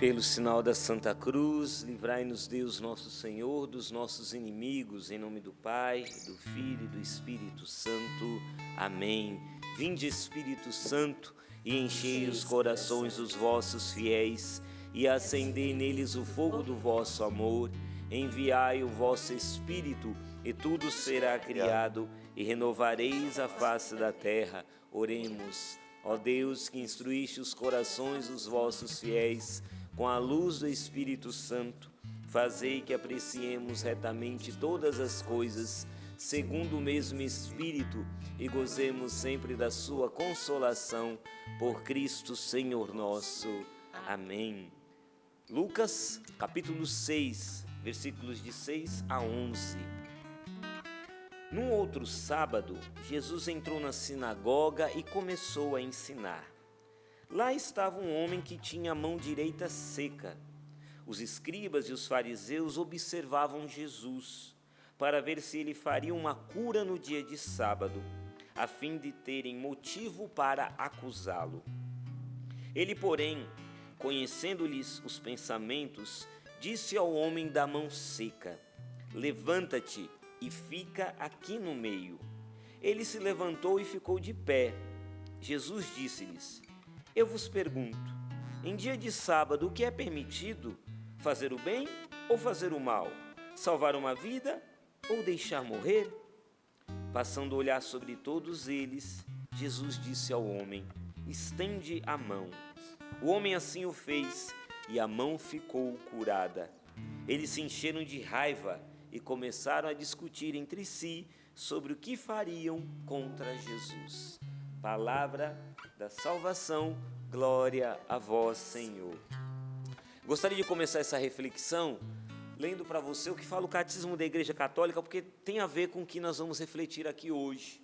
Pelo sinal da Santa Cruz, livrai-nos Deus nosso Senhor dos nossos inimigos, em nome do Pai, do Filho e do Espírito Santo. Amém. Vinde, Espírito Santo, e enchei os corações dos vossos fiéis, e acendei neles o fogo do vosso amor. Enviai o vosso Espírito, e tudo será criado, e renovareis a face da terra. Oremos. Ó Deus, que instruíste os corações dos vossos fiéis com a luz do Espírito Santo, fazei que apreciemos retamente todas as coisas, segundo o mesmo Espírito, e gozemos sempre da sua consolação, por Cristo Senhor nosso. Amém. Lucas, capítulo 6, versículos de 6 a 11. Num outro sábado, Jesus entrou na sinagoga e começou a ensinar. Lá estava um homem que tinha a mão direita seca. Os escribas e os fariseus observavam Jesus para ver se ele faria uma cura no dia de sábado, a fim de terem motivo para acusá-lo. Ele, porém, conhecendo-lhes os pensamentos, disse ao homem da mão seca: levanta-te e fica aqui no meio. Ele se levantou e ficou de pé. Jesus disse-lhes: eu vos pergunto, em dia de sábado o que é permitido? Fazer o bem ou fazer o mal? Salvar uma vida ou deixar morrer? Passando a olhar sobre todos eles, Jesus disse ao homem: estende a mão. O homem assim o fez, e a mão ficou curada. Eles se encheram de raiva e começaram a discutir entre si sobre o que fariam contra Jesus. Palavra da salvação, glória a vós, Senhor. Gostaria de começar essa reflexão lendo para você o que fala o Catecismo da Igreja Católica, porque tem a ver com o que nós vamos refletir aqui hoje.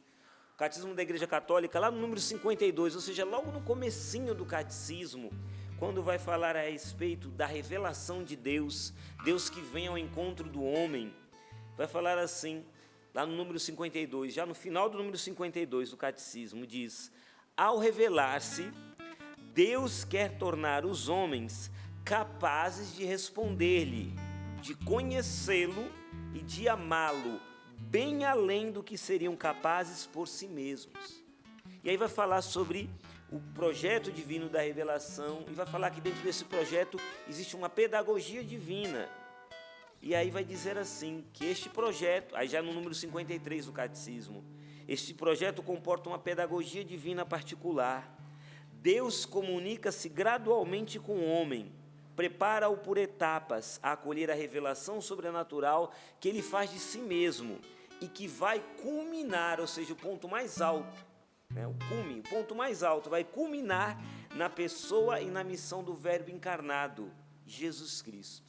O Catecismo da Igreja Católica, lá no número 52, ou seja, logo no comecinho do Catecismo, quando vai falar a respeito da revelação de Deus, Deus que vem ao encontro do homem, vai falar assim, lá no número 52, já no final do número 52 do Catecismo, diz: ao revelar-se, Deus quer tornar os homens capazes de responder-lhe, de conhecê-lo e de amá-lo, bem além do que seriam capazes por si mesmos. E aí vai falar sobre o projeto divino da revelação, e vai falar que dentro desse projeto existe uma pedagogia divina. E aí vai dizer assim, que este projeto, aí já no número 53 do Catecismo, este projeto comporta uma pedagogia divina particular. Deus comunica-se gradualmente com o homem, prepara-o por etapas a acolher a revelação sobrenatural que ele faz de si mesmo e que vai culminar, ou seja, o ponto mais alto, o ponto mais alto, vai culminar na pessoa e na missão do Verbo encarnado, Jesus Cristo.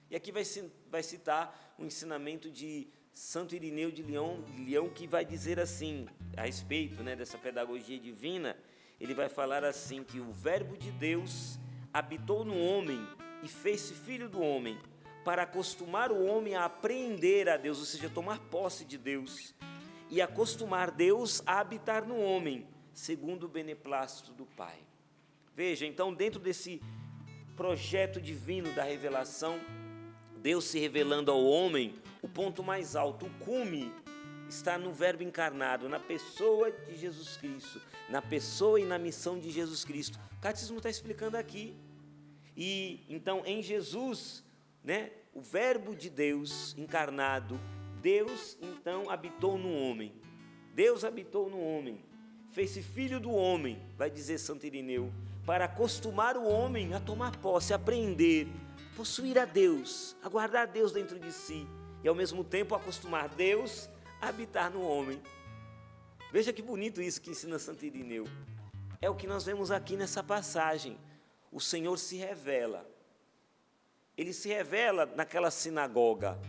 E aqui vai citar um ensinamento de Santo Irineu de Leão, que vai dizer assim, a respeito dessa pedagogia divina. Ele vai falar assim, que o Verbo de Deus habitou no homem e fez-se filho do homem, para acostumar o homem a apreender a Deus, ou seja, tomar posse de Deus, e acostumar Deus a habitar no homem, segundo o beneplácito do Pai. Veja, então, dentro desse projeto divino da revelação, Deus se revelando ao homem, o ponto mais alto, o cume, está no Verbo encarnado, na pessoa de Jesus Cristo, na pessoa e na missão de Jesus Cristo. O Catecismo está explicando aqui. E então, em Jesus, o Verbo de Deus encarnado, Deus então habitou no homem. Deus habitou no homem, fez-se filho do homem, vai dizer Santo Irineu, para acostumar o homem a tomar posse, a aprender, possuir a Deus, a guardar Deus dentro de si, e ao mesmo tempo acostumar Deus a habitar no homem. Veja que bonito isso que ensina Santo Irineu. É o que nós vemos aqui nessa passagem. O Senhor se revela. Ele se revela naquela sinagoga,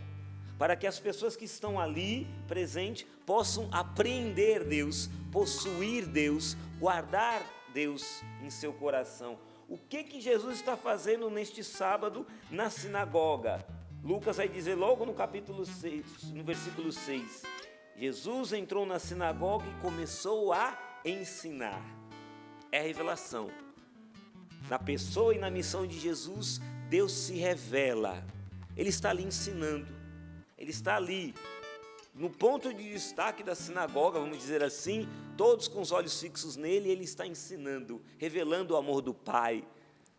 para que as pessoas que estão ali presentes possam apreender Deus, possuir Deus, guardar Deus em seu coração. O que Jesus está fazendo neste sábado na sinagoga? Lucas vai dizer logo no capítulo 6, no versículo 6, Jesus entrou na sinagoga e começou a ensinar. É a revelação. na pessoa e na missão de Jesus, Deus se revela. Ele está ali ensinando, ele está ali no ponto de destaque da sinagoga, vamos dizer assim, todos com os olhos fixos nele, ele está ensinando, revelando o amor do Pai,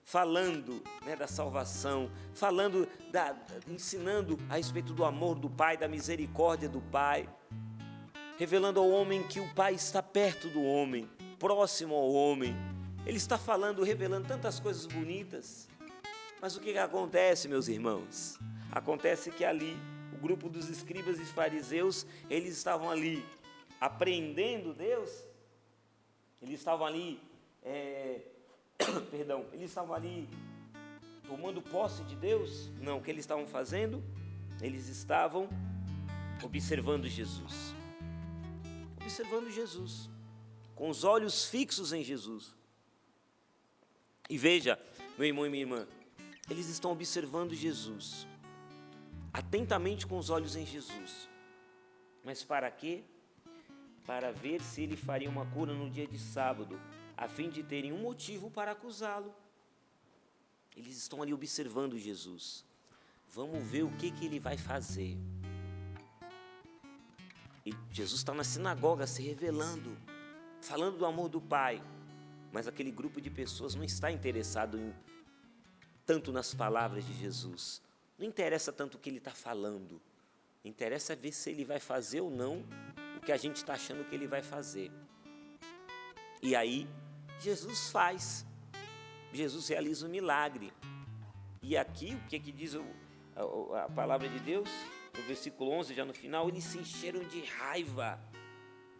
falando, né, da salvação, falando, ensinando a respeito do amor do Pai, da misericórdia do Pai, revelando ao homem que o Pai está perto do homem, próximo ao homem. Ele está falando, revelando tantas coisas bonitas. Mas o que acontece, meus irmãos? Acontece que ali, o grupo dos escribas e fariseus, eles estavam ali apreendendo Deus, eles estavam ali, eles estavam ali tomando posse de Deus. Não, o que eles estavam fazendo? Eles estavam observando Jesus. Observando Jesus, com os olhos fixos em Jesus. E veja, meu irmão e minha irmã, eles estão observando Jesus, atentamente com os olhos em Jesus. Mas para quê? Para ver se ele faria uma cura no dia de sábado, a fim de terem um motivo para acusá-lo. Eles estão ali observando Jesus. Vamos ver o que ele vai fazer. E Jesus está na sinagoga se revelando, falando do amor do Pai. Mas aquele grupo de pessoas não está interessado tanto nas palavras de Jesus. Não interessa tanto o que ele está falando. Interessa ver se ele vai fazer ou não o que a gente está achando que ele vai fazer. E aí, Jesus faz. Jesus realiza um milagre. E aqui, o que diz a palavra de Deus? No versículo 11, já no final, eles se encheram de raiva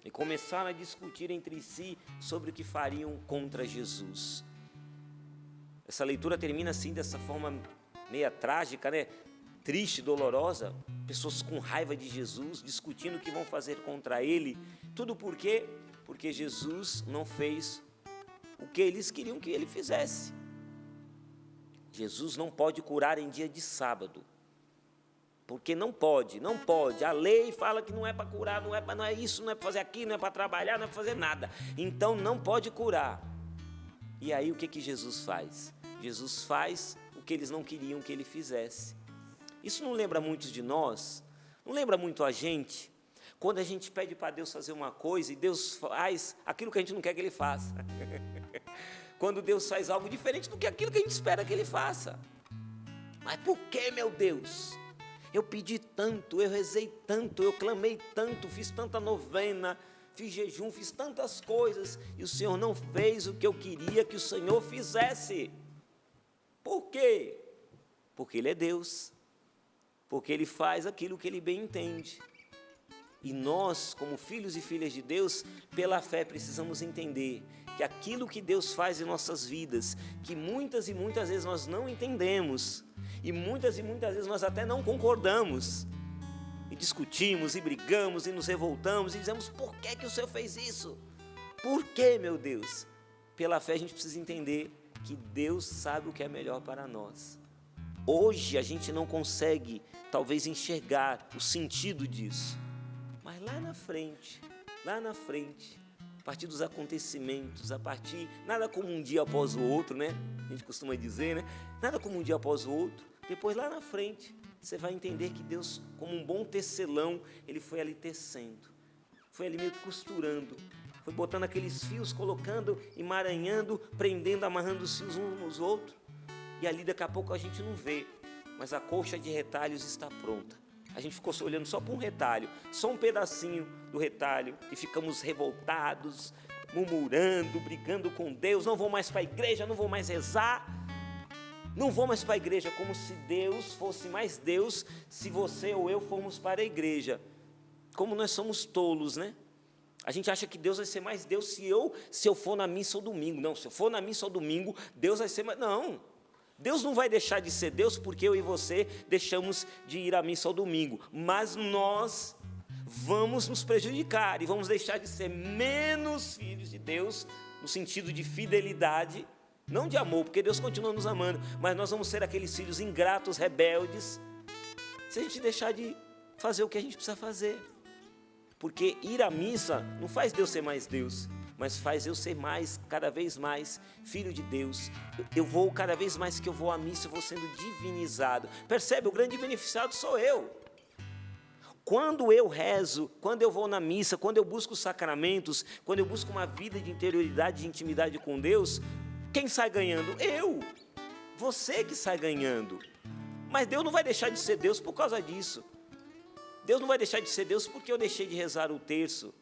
e começaram a discutir entre si sobre o que fariam contra Jesus. Essa leitura termina assim, dessa forma meia trágica, né? Triste, dolorosa. Pessoas com raiva de Jesus, discutindo o que vão fazer contra ele. Tudo por quê? Porque Jesus não fez o que eles queriam que ele fizesse. Jesus não pode curar em dia de sábado. Porque não pode. A lei fala que não é para curar, não é isso, não é para fazer aquilo, não é para trabalhar, não é para fazer nada. Então não pode curar. E aí o que Jesus faz? Jesus faz o que eles não queriam que ele fizesse. Isso não lembra muitos de nós? Não lembra muito a gente? Quando a gente pede para Deus fazer uma coisa e Deus faz aquilo que a gente não quer que ele faça. Quando Deus faz algo diferente do que aquilo que a gente espera que ele faça. Mas por que, meu Deus? Eu pedi tanto, eu rezei tanto, eu clamei tanto, fiz tanta novena, fiz jejum, fiz tantas coisas, e o Senhor não fez o que eu queria que o Senhor fizesse. Por quê? Porque Ele é Deus, porque Ele faz aquilo que Ele bem entende. E nós, como filhos e filhas de Deus, pela fé precisamos entender que aquilo que Deus faz em nossas vidas, que muitas e muitas vezes nós não entendemos, e muitas vezes nós até não concordamos, e discutimos, e brigamos, e nos revoltamos, e dizemos, por que o Senhor fez isso? Por que, meu Deus? Pela fé a gente precisa entender que Deus sabe o que é melhor para nós. Hoje a gente não consegue, talvez, enxergar o sentido disso, mas lá na frente, a partir dos acontecimentos, nada como um dia após o outro, né? A gente costuma dizer, né? Nada como um dia após o outro. Depois, lá na frente, você vai entender que Deus, como um bom tecelão, Ele foi ali tecendo. Foi ali meio que costurando. Foi botando aqueles fios, colocando, emaranhando, prendendo, amarrando os fios uns nos outros. E ali, daqui a pouco, a gente não vê. Mas a colcha de retalhos está pronta. A gente ficou olhando só para um retalho, só um pedacinho do retalho, e ficamos revoltados, murmurando, brigando com Deus. Não vou mais para a igreja, não vou mais rezar, não vou mais para a igreja, como se Deus fosse mais Deus se você ou eu formos para a igreja. Como nós somos tolos, né? A gente acha que Deus vai ser mais Deus se eu for na missa ao domingo. Não, se eu for na missa ao domingo, Deus vai ser mais... Não, Deus não vai deixar de ser Deus porque eu e você deixamos de ir à missa ao domingo. Mas nós vamos nos prejudicar e vamos deixar de ser menos filhos de Deus, no sentido de fidelidade, não de amor, porque Deus continua nos amando, mas nós vamos ser aqueles filhos ingratos, rebeldes, se a gente deixar de fazer o que a gente precisa fazer. Porque ir à missa não faz Deus ser mais Deus. mas faz eu ser mais, cada vez mais, filho de Deus. Eu vou, cada vez mais que eu vou à missa, eu vou sendo divinizado. Percebe? O grande beneficiado sou eu. Quando eu rezo, quando eu vou na missa, quando eu busco os sacramentos, quando eu busco uma vida de interioridade, de intimidade com Deus, quem sai ganhando? Eu. Você que sai ganhando. Mas Deus não vai deixar de ser Deus por causa disso. Deus não vai deixar de ser Deus porque eu deixei de rezar o terço.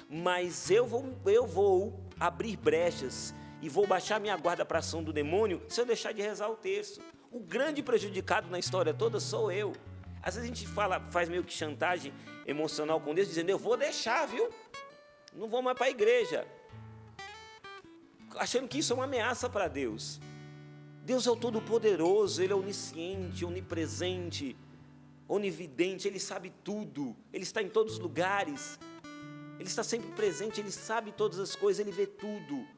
Mas eu vou abrir brechas e vou baixar minha guarda para a ação do demônio se eu deixar de rezar o terço. O grande prejudicado na história toda sou eu. Às vezes a gente faz meio que chantagem emocional com Deus, dizendo, eu vou deixar, viu? Não vou mais para a igreja. Achando que isso é uma ameaça para Deus. Deus é o Todo-Poderoso, Ele é onisciente, onipresente, onividente, Ele sabe tudo, Ele está em todos os lugares, Ele está sempre presente, Ele sabe todas as coisas, Ele vê tudo.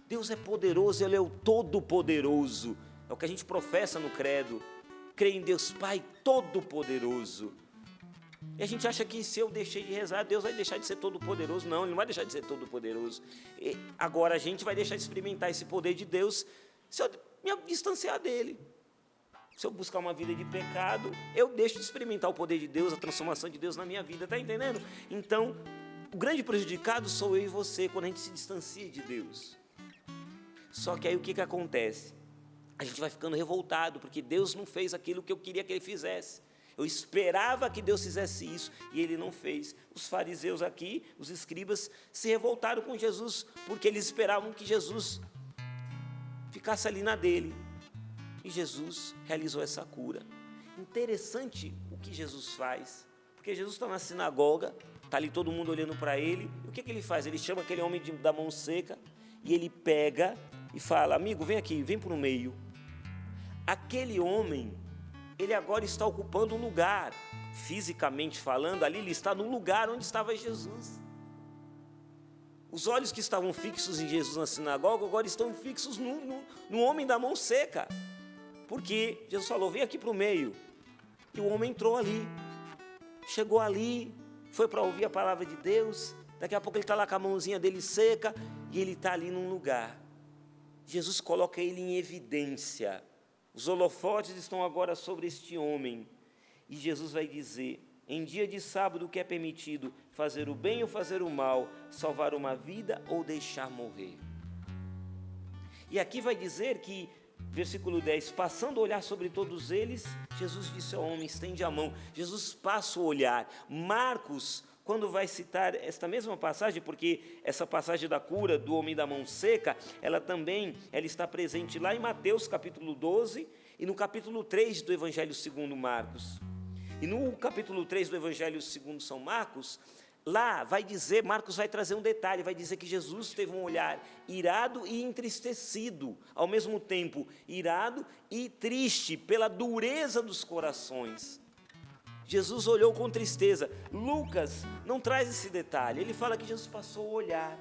Deus é poderoso, Ele é o Todo-Poderoso, é o que a gente professa no credo. Crê em Deus Pai Todo-Poderoso. E a gente acha que se eu deixei de rezar, Deus vai deixar de ser todo-poderoso. Não, Ele não vai deixar de ser todo-poderoso. Agora a gente vai deixar de experimentar esse poder de Deus se eu me distanciar dEle. Se eu buscar uma vida de pecado, eu deixo de experimentar o poder de Deus, a transformação de Deus na minha vida. Está entendendo? Então, o grande prejudicado sou eu e você quando a gente se distancia de Deus. Só que aí o que acontece? A gente vai ficando revoltado, porque Deus não fez aquilo que eu queria que Ele fizesse. Eu esperava que Deus fizesse isso, e Ele não fez. Os fariseus aqui, os escribas, se revoltaram com Jesus, porque eles esperavam que Jesus ficasse ali na dele. E Jesus realizou essa cura. Interessante o que Jesus faz, porque Jesus está na sinagoga, está ali todo mundo olhando para Ele, e o que Ele faz? Ele chama aquele homem da mão seca, e Ele pega e fala, amigo, vem aqui, vem para o meio. Aquele homem, ele agora está ocupando um lugar, fisicamente falando, ali ele está no lugar onde estava Jesus. Os olhos que estavam fixos em Jesus na sinagoga, agora estão fixos no homem da mão seca. Porque Jesus falou, vem aqui para o meio. E o homem entrou ali, chegou ali, foi para ouvir a palavra de Deus, daqui a pouco ele está lá com a mãozinha dele seca, e ele está ali num lugar. Jesus coloca ele em evidência. Os holofotes estão agora sobre este homem. E Jesus vai dizer, em dia de sábado o que é permitido? Fazer o bem ou fazer o mal? Salvar uma vida ou deixar morrer? E aqui vai dizer que, versículo 10, passando a olhar sobre todos eles, Jesus disse ao homem, estende a mão. Jesus passa o olhar. Marcos, quando vai citar esta mesma passagem, porque essa passagem da cura do homem da mão seca, ela está presente lá em Mateus capítulo 12 e no capítulo 3 do Evangelho segundo Marcos. E no capítulo 3 do Evangelho segundo São Marcos, lá vai dizer, Marcos vai trazer um detalhe, vai dizer que Jesus teve um olhar irado e entristecido, ao mesmo tempo irado e triste pela dureza dos corações. Jesus olhou com tristeza. Lucas não traz esse detalhe, ele fala que Jesus passou a olhar.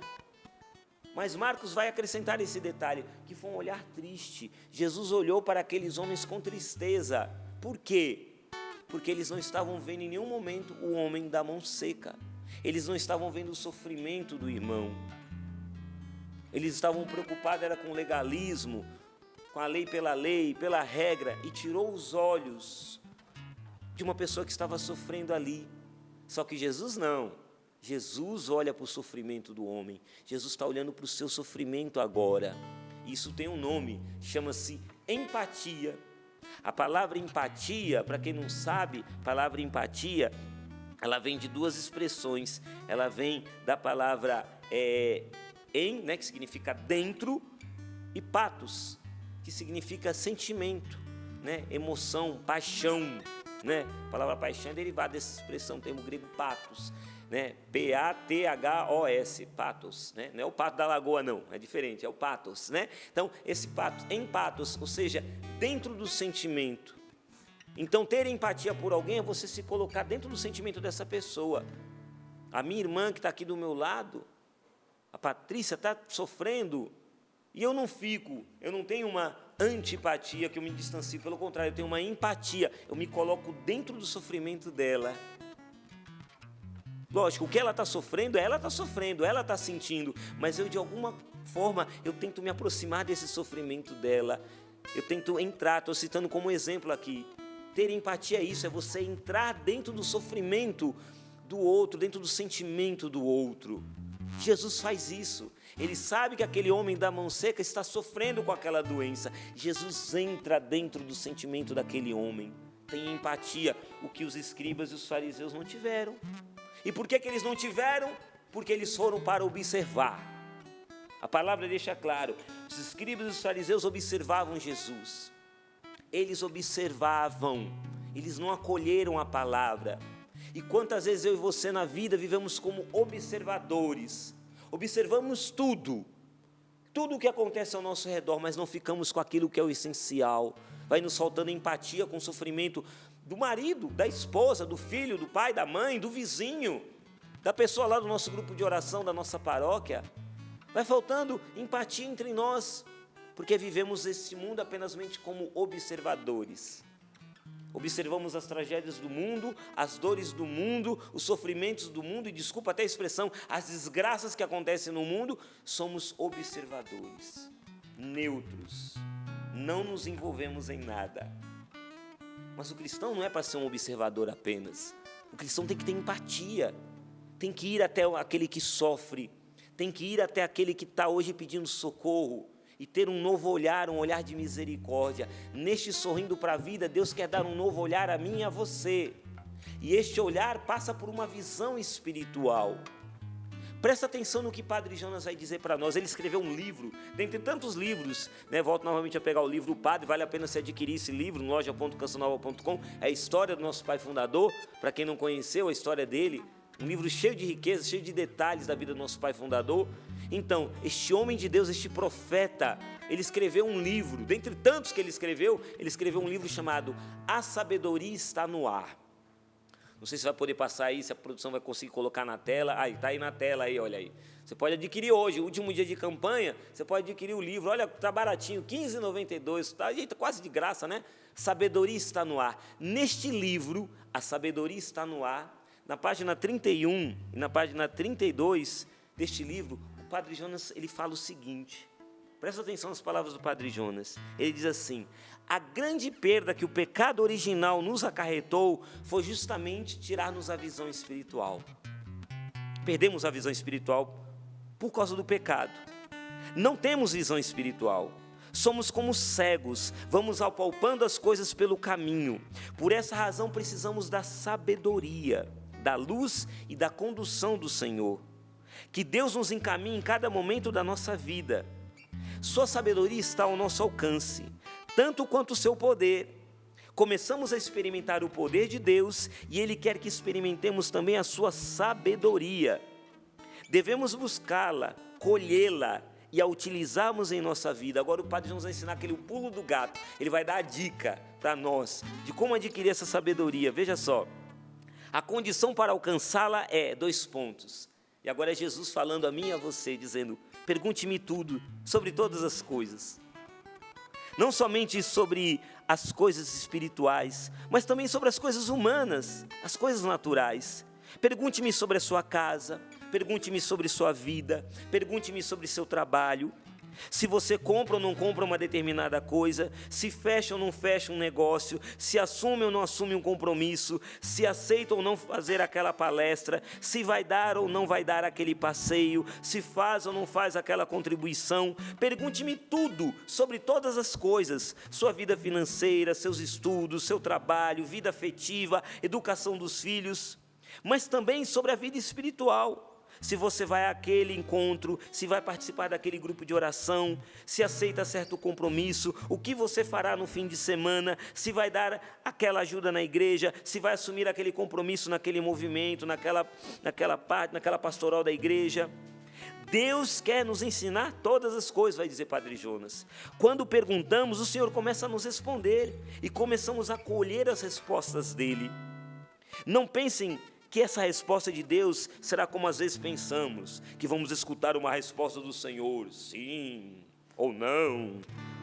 Mas Marcos vai acrescentar esse detalhe, que foi um olhar triste. Jesus olhou para aqueles homens com tristeza. Por quê? Porque eles não estavam vendo em nenhum momento o homem da mão seca. Eles não estavam vendo o sofrimento do irmão. Eles estavam preocupados era com o legalismo, com a lei, pela regra, e tirou os olhos de uma pessoa que estava sofrendo ali. Só que Jesus não. Jesus olha para o sofrimento do homem. Jesus está olhando para o seu sofrimento agora. Isso tem um nome, chama-se empatia. A palavra empatia, para quem não sabe, a palavra empatia, ela vem de duas expressões. Ela vem da palavra que significa dentro, e patos, que significa sentimento, emoção, paixão. A palavra paixão é derivada dessa expressão, termo grego patos, P-A-T-H-O-S, patos, não é o pato da lagoa não, é diferente, é o patos, Então, esse patos, empatos, ou seja, dentro do sentimento. Então, ter empatia por alguém é você se colocar dentro do sentimento dessa pessoa. A minha irmã que está aqui do meu lado, a Patrícia, está sofrendo, e eu não tenho uma antipatia que eu me distancio, pelo contrário, eu tenho uma empatia, eu me coloco dentro do sofrimento dela. Lógico, o que ela está sofrendo, ela está sentindo, mas eu de alguma forma, eu tento me aproximar desse sofrimento dela, eu tento entrar, estou citando como exemplo aqui. Ter empatia é isso, é você entrar dentro do sofrimento do outro, dentro do sentimento do outro. Jesus faz isso. Ele sabe que aquele homem da mão seca está sofrendo com aquela doença. Jesus entra dentro do sentimento daquele homem. Tem empatia, o que os escribas e os fariseus não tiveram. E por que eles não tiveram? Porque eles foram para observar. A palavra deixa claro, os escribas e os fariseus observavam Jesus. Eles observavam, eles não acolheram a palavra. E quantas vezes eu e você na vida vivemos como observadores, observamos tudo o que acontece ao nosso redor, mas não ficamos com aquilo que é o essencial. Vai nos faltando empatia com o sofrimento do marido, da esposa, do filho, do pai, da mãe, do vizinho, da pessoa lá do nosso grupo de oração, da nossa paróquia. Vai faltando empatia entre nós, porque vivemos este mundo apenas como observadores. Observamos as tragédias do mundo, as dores do mundo, os sofrimentos do mundo, e desculpa até a expressão, as desgraças que acontecem no mundo, somos observadores, neutros, não nos envolvemos em nada. Mas o cristão não é para ser um observador apenas, o cristão tem que ter empatia, tem que ir até aquele que sofre, tem que ir até aquele que está hoje pedindo socorro, e ter um novo olhar, um olhar de misericórdia. Neste sorrindo para a vida, Deus quer dar um novo olhar a mim e a você. E este olhar passa por uma visão espiritual. Presta atenção no que Padre Jonas vai dizer para nós. Ele escreveu um livro, dentre tantos livros, volto novamente a pegar o livro O Padre, vale a pena se adquirir esse livro no loja.cançonova.com, é a história do nosso pai fundador, para quem não conheceu a história dele, um livro cheio de riqueza, cheio de detalhes da vida do nosso pai fundador. Então, este homem de Deus, este profeta, ele escreveu um livro, dentre tantos que ele escreveu um livro chamado A Sabedoria Está no Ar. Não sei se vai poder passar aí, se a produção vai conseguir colocar na tela. Está aí na tela, aí, olha aí. Você pode adquirir hoje, último dia de campanha, você pode adquirir o livro. Olha, está baratinho, R$ 15,92, está quase de graça, né? Sabedoria Está no Ar. Neste livro, A Sabedoria Está no Ar, na página 31 e na página 32 deste livro, o Padre Jonas ele fala o seguinte, presta atenção nas palavras do Padre Jonas, ele diz assim: a grande perda que o pecado original nos acarretou foi justamente tirar-nos a visão espiritual. Perdemos a visão espiritual por causa do pecado. Não temos visão espiritual. Somos como cegos, vamos apalpando as coisas pelo caminho. Por essa razão precisamos da sabedoria, da luz e da condução do Senhor. Que Deus nos encaminhe em cada momento da nossa vida. Sua sabedoria está ao nosso alcance, tanto quanto o seu poder. Começamos a experimentar o poder de Deus e Ele quer que experimentemos também a sua sabedoria. Devemos buscá-la, colhê-la e a utilizarmos em nossa vida. Agora o Padre nos vai ensinar aquele pulo do gato. Ele vai dar a dica para nós de como adquirir essa sabedoria. Veja só, a condição para alcançá-la é 2 pontos. E agora é Jesus falando a mim e a você, dizendo: pergunte-me tudo, sobre todas as coisas. Não somente sobre as coisas espirituais, mas também sobre as coisas humanas, as coisas naturais. Pergunte-me sobre a sua casa, pergunte-me sobre sua vida, pergunte-me sobre seu trabalho. Se você compra ou não compra uma determinada coisa, se fecha ou não fecha um negócio, se assume ou não assume um compromisso, se aceita ou não fazer aquela palestra, se vai dar ou não vai dar aquele passeio, se faz ou não faz aquela contribuição. Pergunte-me tudo sobre todas as coisas, sua vida financeira, seus estudos, seu trabalho, vida afetiva, educação dos filhos, mas também sobre a vida espiritual. Se você vai àquele encontro, se vai participar daquele grupo de oração, se aceita certo compromisso, o que você fará no fim de semana, se vai dar aquela ajuda na igreja, se vai assumir aquele compromisso naquele movimento, naquela pastoral da igreja. Deus quer nos ensinar todas as coisas, vai dizer Padre Jonas. Quando perguntamos, o Senhor começa a nos responder e começamos a colher as respostas dele. Não pensem que essa resposta de Deus será como às vezes pensamos, que vamos escutar uma resposta do Senhor, sim ou não,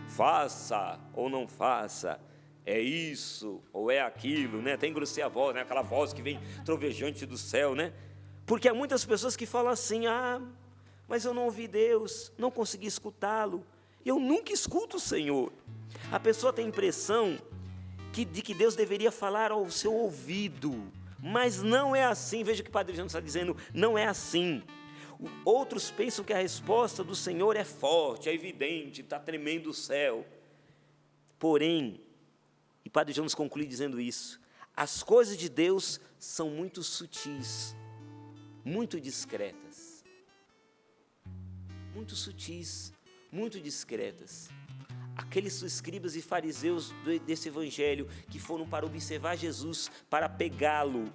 faça ou não faça, é isso ou é aquilo, né? Tem engrosser a voz, né? Aquela voz que vem trovejante do céu, né? Porque há muitas pessoas que falam assim: mas eu não ouvi Deus, não consegui escutá-lo, eu nunca escuto o Senhor. A pessoa tem a impressão de que Deus deveria falar ao seu ouvido, mas não é assim. Veja o que o Padre Jonas está dizendo, não é assim. Outros pensam que a resposta do Senhor é forte, é evidente, está tremendo o céu. Porém, e Padre Jonas conclui dizendo isso: as coisas de Deus são muito sutis, muito discretas. Muito sutis, muito discretas. Aqueles escribas e fariseus desse evangelho que foram para observar Jesus, para pegá-lo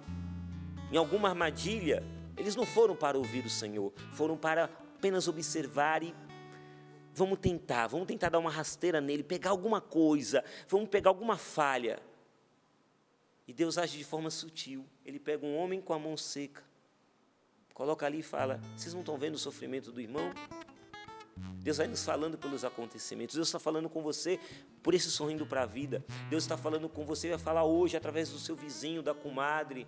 em alguma armadilha, eles não foram para ouvir o Senhor, foram para apenas observar e vamos tentar dar uma rasteira nele, pegar alguma coisa, vamos pegar alguma falha. E Deus age de forma sutil. Ele pega um homem com a mão seca, coloca ali e fala: vocês não estão vendo o sofrimento do irmão? Deus vai nos falando pelos acontecimentos. Deus está falando com você por esse sorrindo para a vida. Deus está falando com você, vai falar hoje através do seu vizinho, da comadre.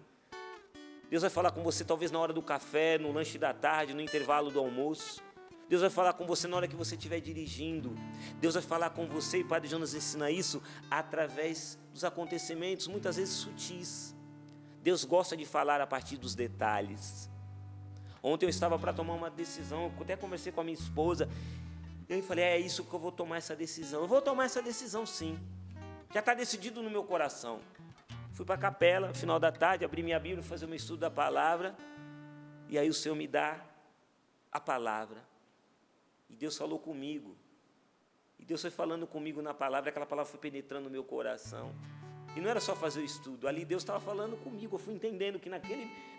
Deus vai falar com você talvez na hora do café, no lanche da tarde, no intervalo do almoço. Deus vai falar com você na hora que você estiver dirigindo. Deus vai falar com você, e o Padre Jonas ensina isso, através dos acontecimentos, muitas vezes sutis. Deus gosta de falar a partir dos detalhes. Ontem eu estava para tomar uma decisão, eu até conversei com a minha esposa, e eu falei: é isso que eu vou tomar essa decisão. Eu vou tomar essa decisão sim, já está decidido no meu coração. Fui para a capela, no final da tarde, abri minha Bíblia, fazer o meu estudo da palavra, e aí o Senhor me dá a palavra, e Deus falou comigo, e Deus foi falando comigo na palavra, aquela palavra foi penetrando no meu coração, e não era só fazer o estudo, ali Deus estava falando comigo, eu fui entendendo que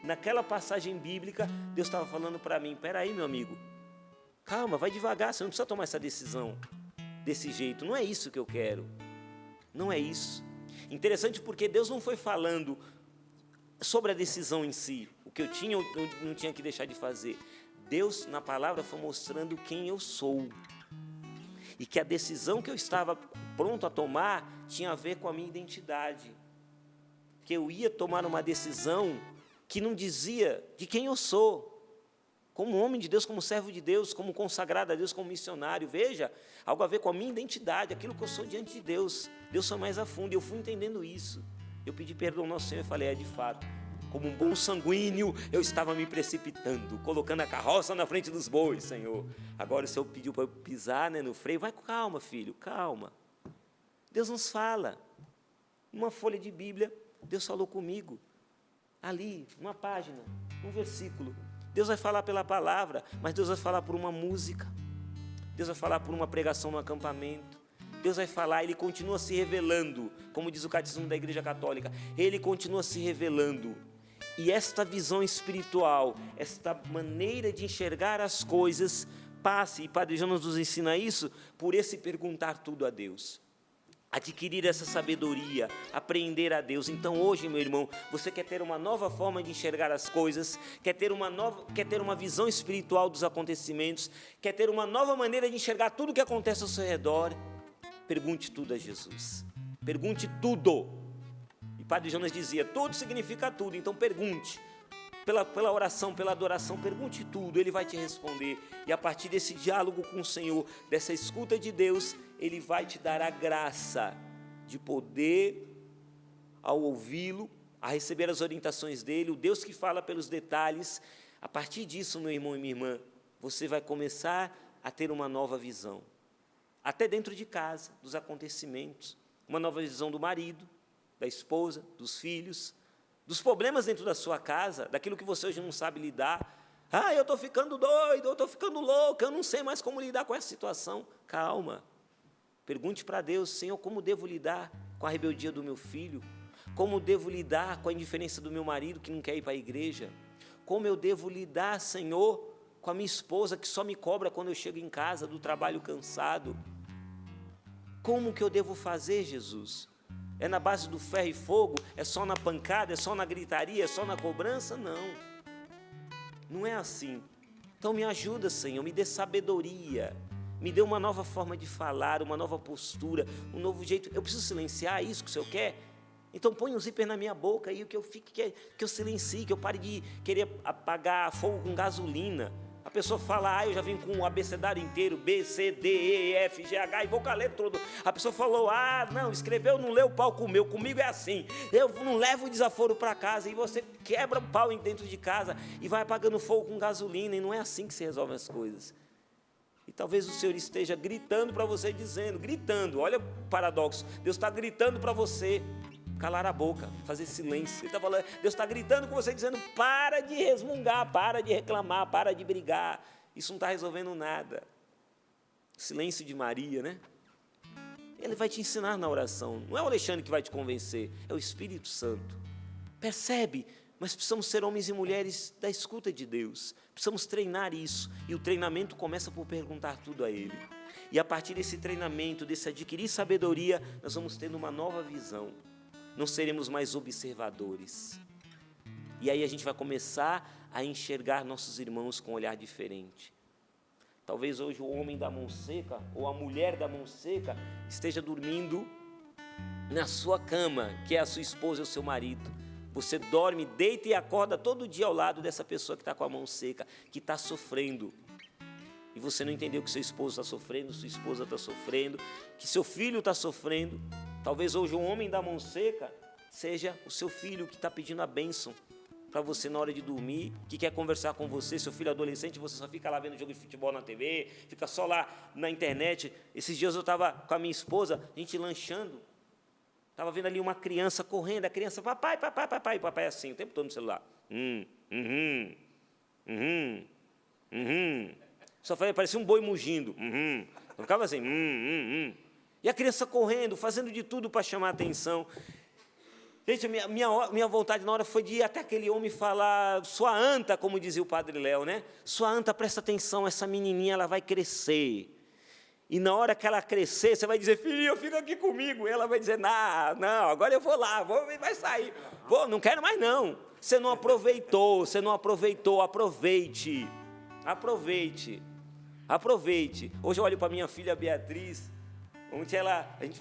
naquela passagem bíblica, Deus estava falando para mim: espera aí, meu amigo, calma, vai devagar, você não precisa tomar essa decisão desse jeito, não é isso que eu quero, não é isso. Interessante porque Deus não foi falando sobre a decisão em si, o que eu tinha ou não tinha que deixar de fazer. Deus, na palavra, foi mostrando quem eu sou, e que a decisão que eu estava pronto a tomar tinha a ver com a minha identidade, que eu ia tomar uma decisão que não dizia de quem eu sou, como homem de Deus, como servo de Deus, como consagrado a Deus, como missionário. Veja, algo a ver com a minha identidade, aquilo que eu sou diante de Deus. Deus foi mais a fundo, e eu fui entendendo isso. Eu pedi perdão ao nosso Senhor e falei: de fato, como um bom sanguíneo, eu estava me precipitando, colocando a carroça na frente dos bois, Senhor. Agora o Senhor pediu para eu pisar, no freio. Vai com calma, filho, calma. Deus nos fala. Uma folha de Bíblia, Deus falou comigo. Ali, uma página, um versículo. Deus vai falar pela palavra, mas Deus vai falar por uma música. Deus vai falar por uma pregação no acampamento. Deus vai falar, Ele continua se revelando, como diz o Catecismo da Igreja Católica, Ele continua se revelando. E esta visão espiritual, esta maneira de enxergar as coisas, passe, e Padre Jonas nos ensina isso, por esse perguntar tudo a Deus. Adquirir essa sabedoria, aprender a Deus. Então hoje, meu irmão, você quer ter uma nova forma de enxergar as coisas, quer ter uma visão espiritual dos acontecimentos, quer ter uma nova maneira de enxergar tudo o que acontece ao seu redor, pergunte tudo a Jesus. Pergunte tudo. E Padre Jonas dizia: tudo significa tudo, então pergunte. Pela oração, pela adoração, pergunte tudo, Ele vai te responder. E a partir desse diálogo com o Senhor, dessa escuta de Deus, Ele vai te dar a graça de poder, ao ouvi-lo, a receber as orientações dEle, o Deus que fala pelos detalhes. A partir disso, meu irmão e minha irmã, você vai começar a ter uma nova visão, até dentro de casa, dos acontecimentos, uma nova visão do marido, da esposa, dos filhos, dos problemas dentro da sua casa, daquilo que você hoje não sabe lidar. Eu estou ficando doido, eu estou ficando louco, eu não sei mais como lidar com essa situação. Calma, pergunte para Deus: Senhor, como devo lidar com a rebeldia do meu filho? Como devo lidar com a indiferença do meu marido que não quer ir para a igreja? Como eu devo lidar, Senhor, com a minha esposa que só me cobra quando eu chego em casa do trabalho cansado? Como que eu devo fazer, Jesus? É na base do ferro e fogo? É só na pancada? É só na gritaria? É só na cobrança? Não é assim. Então me ajuda, Senhor, me dê sabedoria, me dê uma nova forma de falar, uma nova postura, um novo jeito. Eu preciso silenciar isso que o Senhor quer? Então põe um zíper na minha boca e que eu fique, que eu silencie, que eu pare de querer apagar fogo com gasolina. A pessoa fala, eu já vim com o abecedário inteiro, B, C, D, E, F, G, H, e vou com a letra toda. A pessoa falou, não, escreveu, não leu, o pau comeu, comigo é assim. Eu não levo o desaforo para casa, e você quebra o pau dentro de casa e vai apagando fogo com gasolina, e não é assim que se resolve as coisas. E talvez o Senhor esteja gritando para você, gritando, olha o paradoxo, Deus está gritando para você, calar a boca, fazer silêncio. Ele está falando, Deus está gritando com você, dizendo, para de resmungar, para de reclamar, para de brigar, isso não está resolvendo nada. O silêncio de Maria, né? Ele vai te ensinar na oração, não é o Alexandre que vai te convencer, é o Espírito Santo. Percebe? Mas precisamos ser homens e mulheres da escuta de Deus, precisamos treinar isso, e o treinamento começa por perguntar tudo a Ele. E a partir desse treinamento, desse adquirir sabedoria, nós vamos tendo uma nova visão. Não seremos mais observadores. E aí a gente vai começar a enxergar nossos irmãos com um olhar diferente. Talvez hoje o homem da mão seca, ou a mulher da mão seca, esteja dormindo na sua cama, que é a sua esposa ou o seu marido. Você dorme, deita e acorda todo dia ao lado dessa pessoa que está com a mão seca, que está sofrendo. E você não entendeu que seu esposo está sofrendo, sua esposa está sofrendo, que seu filho está sofrendo. Talvez hoje o homem da mão seca seja o seu filho que está pedindo a bênção para você na hora de dormir, que quer conversar com você, seu filho adolescente, você só fica lá vendo jogo de futebol na TV, fica só lá na internet. Esses dias eu estava com a minha esposa, a gente lanchando, estava vendo ali uma criança correndo, a criança, papai, papai, papai, papai assim, o tempo todo no celular. Só parecia um boi mugindo. Eu ficava assim, E a criança correndo, fazendo de tudo para chamar a atenção. Gente, minha vontade na hora foi de ir até aquele homem falar, sua anta, como dizia o Padre Léo, né? Sua anta, presta atenção, essa menininha, ela vai crescer. E na hora que ela crescer, você vai dizer, filho, fica aqui comigo. E ela vai dizer, não, agora eu vou lá, vai sair. Não quero mais não. Você não aproveitou, aproveite. Hoje eu olho para minha filha Beatriz, ontem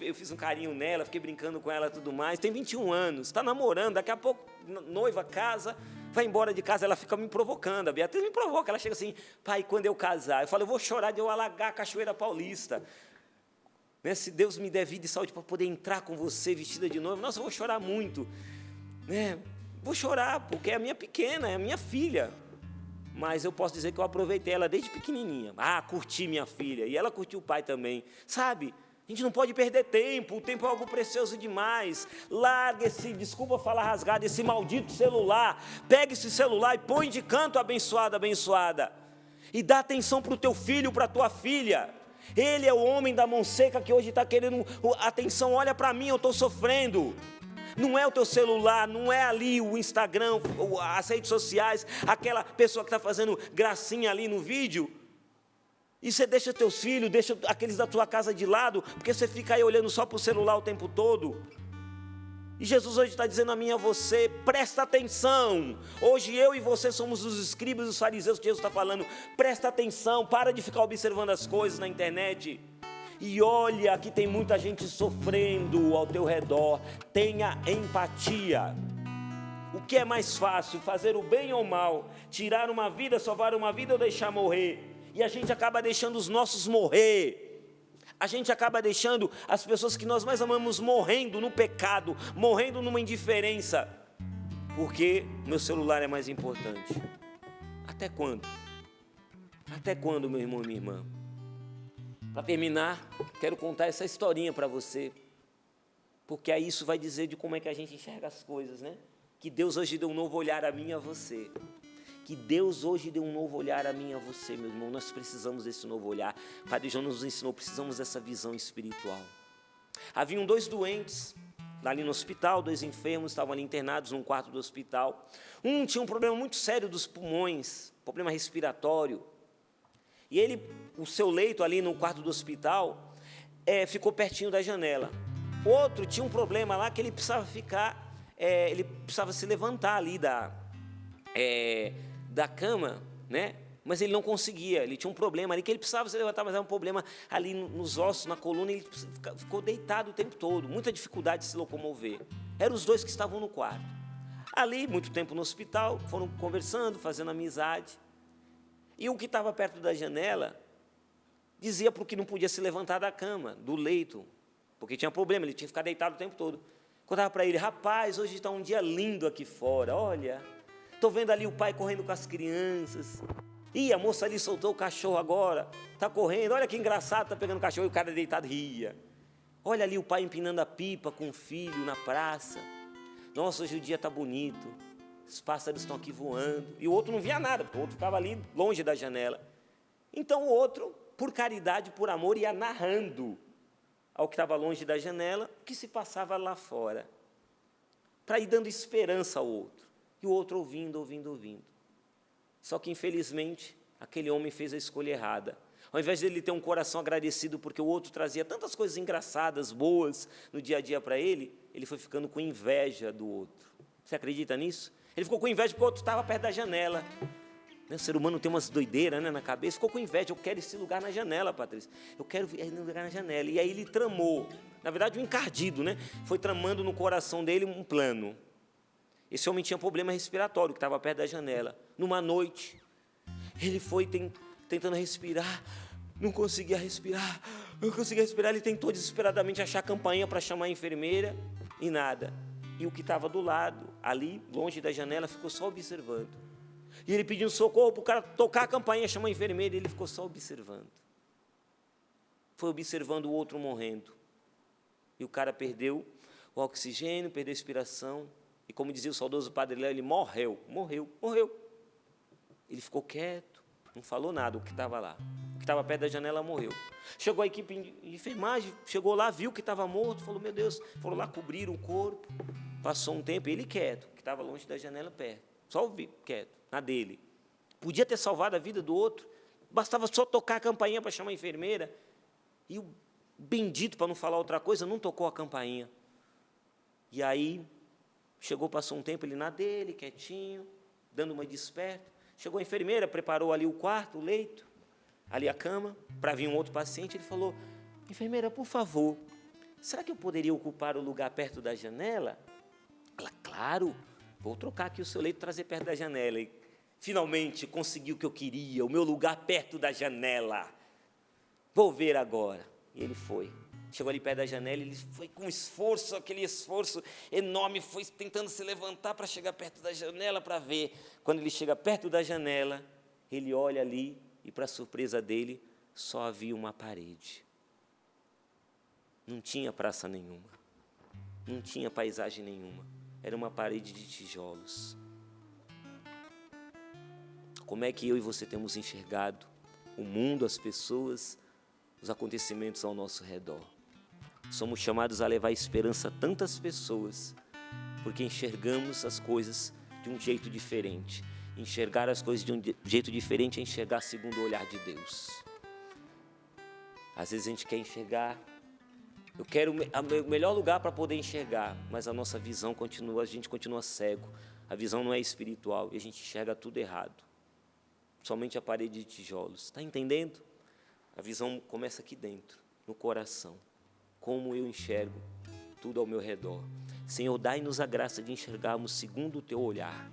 eu fiz um carinho nela, fiquei brincando com ela e tudo mais, tem 21 anos, está namorando, daqui a pouco noiva, casa, vai embora de casa, ela fica me provocando, a Beatriz me provoca, ela chega assim, pai, quando eu casar, eu falo, eu vou chorar de eu alagar a Cachoeira Paulista, né? Se Deus me der vida e saúde para poder entrar com você vestida de noiva, nossa, eu vou chorar muito, né? Vou chorar, porque é a minha pequena, é a minha filha. Mas eu posso dizer que eu aproveitei ela desde pequenininha. Curti minha filha. E ela curtiu o pai também. Sabe? A gente não pode perder tempo. O tempo é algo precioso demais. Larga desculpa falar rasgado, esse maldito celular. Pega esse celular e põe de canto, abençoada, abençoada. E dá atenção para o teu filho, para a tua filha. Ele é o homem da mão seca que hoje está querendo atenção. Olha para mim, eu estou sofrendo. Não é o teu celular, não é ali o Instagram, as redes sociais, aquela pessoa que está fazendo gracinha ali no vídeo. E você deixa teus filhos, deixa aqueles da tua casa de lado, porque você fica aí olhando só para o celular o tempo todo. E Jesus hoje está dizendo a mim e a você, presta atenção. Hoje eu e você somos os escribas e os fariseus que Jesus está falando. Presta atenção, para de ficar observando as coisas na internet. E olha que tem muita gente sofrendo ao teu redor. Tenha empatia. O que é mais fácil, fazer o bem ou o mal? Tirar uma vida, salvar uma vida ou deixar morrer? E a gente acaba deixando os nossos morrer. A gente acaba deixando as pessoas que nós mais amamos morrendo no pecado, morrendo numa indiferença. Porque meu celular é mais importante. Até quando? Até quando, meu irmão e minha irmã? Para terminar, quero contar essa historinha para você, porque aí isso vai dizer de como é que a gente enxerga as coisas, né? Que Deus hoje deu um novo olhar a mim e a você. Que Deus hoje deu um novo olhar a mim e a você, meu irmão. Nós precisamos desse novo olhar. Padre João nos ensinou, precisamos dessa visão espiritual. Haviam 2 doentes ali no hospital, 2 enfermos, estavam ali internados num quarto do hospital. Um tinha um problema muito sério dos pulmões, problema respiratório. E o seu leito ali no quarto do hospital, ficou pertinho da janela. Outro tinha um problema lá que ele precisava ele precisava se levantar ali da cama, né? Mas ele não conseguia, ele tinha um problema ali que ele precisava se levantar, mas era um problema ali nos ossos, na coluna, ele ficou deitado o tempo todo, muita dificuldade de se locomover. Eram os dois que estavam no quarto. Ali, muito tempo no hospital, foram conversando, fazendo amizade. E o que estava perto da janela dizia para o que não podia se levantar da cama, do leito, porque tinha problema, ele tinha que ficar deitado o tempo todo. Contava para ele: rapaz, hoje está um dia lindo aqui fora, olha, estou vendo ali o pai correndo com as crianças. Ih, a moça ali soltou o cachorro agora, está correndo, olha que engraçado, está pegando o cachorro, e o cara deitado ria. Olha ali o pai empinando a pipa com o filho na praça. Nossa, hoje o dia está bonito, os pássaros estão aqui voando. E o outro não via nada, porque o outro ficava ali longe da janela. Então o outro, por caridade, por amor, ia narrando ao que estava longe da janela o que se passava lá fora, para ir dando esperança ao outro. E o outro ouvindo, ouvindo, ouvindo. Só que, infelizmente, aquele homem fez a escolha errada. Ao invés dele ter um coração agradecido porque o outro trazia tantas coisas engraçadas, boas, no dia a dia para ele, ele foi ficando com inveja do outro. Você acredita nisso? Ele ficou com inveja porque o outro estava perto da janela. O ser humano tem umas doideiras, né, na cabeça. Ficou com inveja: eu quero esse lugar na janela, Patrícia. Eu quero esse lugar na janela. E aí ele tramou. Na verdade, o encardido, né, foi tramando no coração dele um plano. Esse homem tinha problema respiratório, que estava perto da janela. Numa noite, ele foi tentando respirar, não conseguia respirar, ele tentou desesperadamente achar a campainha para chamar a enfermeira, e nada. E o que estava do lado, ali, longe da janela, ficou só observando. E ele pediu socorro para o cara tocar a campainha, chamar a enfermeira, e ele ficou só observando. Foi observando o outro morrendo. E o cara perdeu o oxigênio, perdeu a respiração, e como dizia o saudoso Padre Léo, ele morreu. Ele ficou quieto, não falou nada, o que estava lá. O que estava perto da janela morreu. Chegou a equipe de enfermagem, chegou lá, viu que estava morto, falou: meu Deus, foram lá cobrir o corpo. Passou um tempo, ele quieto, que estava longe da janela, perto. Só ouvi, quieto, na dele. Podia ter salvado a vida do outro, bastava só tocar a campainha para chamar a enfermeira. E o bendito, para não falar outra coisa, não tocou a campainha. E aí, passou um tempo, ele na dele, quietinho, dando uma desperta. Chegou a enfermeira, preparou ali o quarto, o leito, ali a cama, para vir um outro paciente. Ele falou: enfermeira, por favor, será que eu poderia ocupar o lugar perto da janela? Ela: claro, vou trocar aqui o seu leito e trazer perto da janela. E finalmente consegui o que eu queria, o meu lugar perto da janela. Vou ver agora. E ele foi. Chegou ali perto da janela, ele foi com esforço, aquele esforço enorme, foi tentando se levantar para chegar perto da janela para ver. Quando ele chega perto da janela, ele olha ali e, para surpresa dele, só havia uma parede. Não tinha praça nenhuma, não tinha paisagem nenhuma, era uma parede de tijolos. Como é que eu e você temos enxergado o mundo, as pessoas, os acontecimentos ao nosso redor? Somos chamados a levar esperança a tantas pessoas, porque enxergamos as coisas de um jeito diferente. Enxergar as coisas de um jeito diferente é enxergar segundo o olhar de Deus. Às vezes a gente quer enxergar, eu quero o melhor lugar para poder enxergar, mas a nossa visão continua, a gente continua cego. A visão não é espiritual e a gente enxerga tudo errado. Somente a parede de tijolos. Está entendendo? A visão começa aqui dentro, no coração. Como eu enxergo tudo ao meu redor. Senhor, dai-nos a graça de enxergarmos segundo o teu olhar.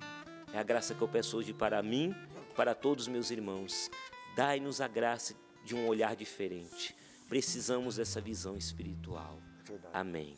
É a graça que eu peço hoje para mim, para todos os meus irmãos. Dai-nos a graça de um olhar diferente. Precisamos dessa visão espiritual. Amém.